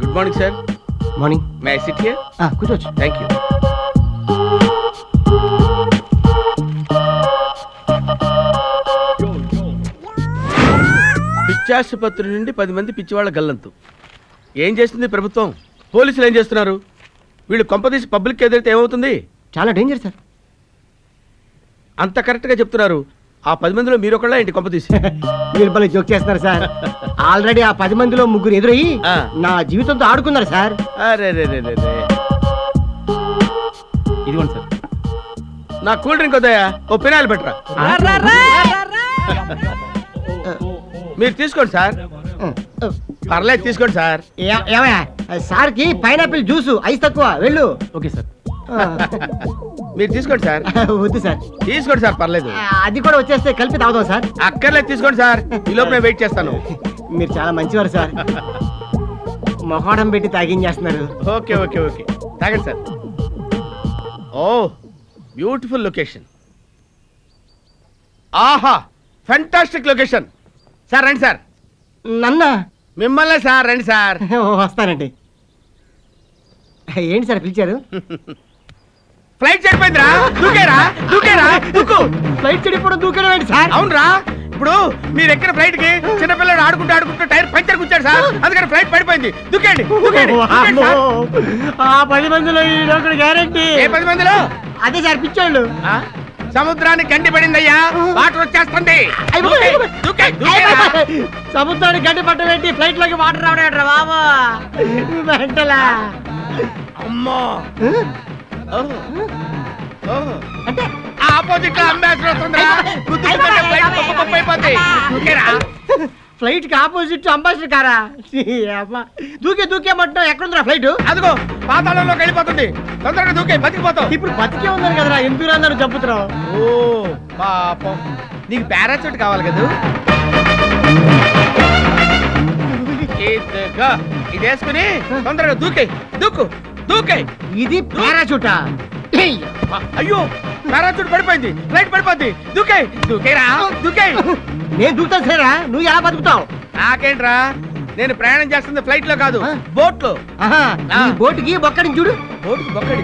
Good morning sir. Morning. May I sit here? కూర్చోవచ్చు. Thank you. పిచ్చాసుపత్రి నుండి 10 మంది పిచ్చివాళ్ల గల్లంతు. ఏం చేస్తుంది ప్రభుత్వం? పోలీసులు ఏం చేస్తున్నారు? వీళ్ళు కొంపదీసి పబ్లిక్ ఎదురైతే ఏమవుతుంది? చాలా డేంజర్ సార్. అంత కరెక్ట్గా చెప్తున్నారు. ఆ 10 మందిలో మీరు ఒకళ్ళ ఏంటి కొంపదీసి? మీరు భలే జోక్ చేస్తున్నారు సార్. ఆల్రెడీ ఆ 10 మందిలో 3 ఎదురయ్యి నా జీవితంతో ఆడుకున్నారు సార్. అరే రే రే రే రే. ఇదిగోండి సార్. నా కూల్ డ్రింక్ వద్దయా, ఓ పినాయిల్ పెట్టరా. మీరు తీసుకోండి సార్. పర్లేదు తీసుకోండి సార్. ఏమయ్యా సార్కి పైనాపిల్ జ్యూసు ఐస్ తక్కువ. వెళ్ళు. Okay sir. మీరు తీసుకోండి సార్. వద్దు సార్. తీసుకోండి సార్, పర్లేదు. అది కూడా వచ్చేస్తే కలిపి తాగుదాం సార్. అక్కర్లేదు, తీసుకోండి సార్. ఈ లోపు నేను వెయిట్ చేస్తాను. మీరు చాలా మంచివారు సార్. మొహాడం పెట్టి తాగించేస్తున్నారు. ఓకే ఓకే ఓకే, తాగండి సార్. ఓ బ్యూటిఫుల్ లొకేషన్. ఆహా, ఫెంటాస్టిక్ లొకేషన్. సార్ రండి సార్. నన్న మిమ్మల్నే సార్, రండి సార్. వస్తానండి. ఏంటి సార్ పిలిచారు? ఫ్లైట్ చెడిపోయిందిరా, దూకేరా దూకేరా దూకు. ఫ్లైట్ చెడిపోవడం దూకడం ఏంటి సార్? అవునరా, ఇప్పుడు మీరు ఎక్కిన ఫ్లైట్ కి చిన్నపిల్లడు ఆడుకుంటూ ఆడుకుంటూ టైర్ పంచర్ కూర్చాడు సార్. అందుకని ఫ్లైట్ పడిపోయింది. దూకేండి దూకేండి. ఆ 10 మందిలో ఈ లోకల్ గ్యారెంటీ. ఏ 10 మందిలో? అదే సార్ పిచ్చోళ్ళు. సముద్రానికి గండి పడిందయ్యా, వాటర్ వచ్చేస్తుంది. సముద్రానికి గండి పట్టబెట్టి ఫ్లైట్ లోకి వాటర్ రావడం బాబా వెంటలా. అమ్మో, అంటే ఆపోజిట్ లో అంబాసిడర్ వస్తుందా? ఫ్లైట్ కి ఆపోజిట్ అంబాసిడర్ కారా? దూకే దూకే మట్టం ఎక్కడుందిరా ఫ్లైట్? అదిగో పాతాళంలోకి వెళ్ళిపోతుంది. తొందరగా దూకే, బతికిపోతావు. ఇప్పుడు బతికే ఉందని కదరా, ఎందుకు అందరూ చంపుతున్నావు? ఓ పాపం, నీకు పారాచూట్ కావాలి కదా. ఇది వేసుకుని తొందరగా దూకే, దూకు దూకే. ఇది పారాచూటా? అయ్యో, పారాచూట్ పడిపోయింది, ఫ్లైట్ పడిపోద్ది. దూకే దూకేరా దూకే. నేను దూకుతాను సరేరా, నువ్వు ఎలా బతుకుతావు? నాకేంట్రా, నేను ప్రయాణం చేస్తుంది ఫ్లైట్ లో కాదు, బోట్ లో. బోటుకి బొక్కడిని చూడు. బోటుకి బొక్కడి.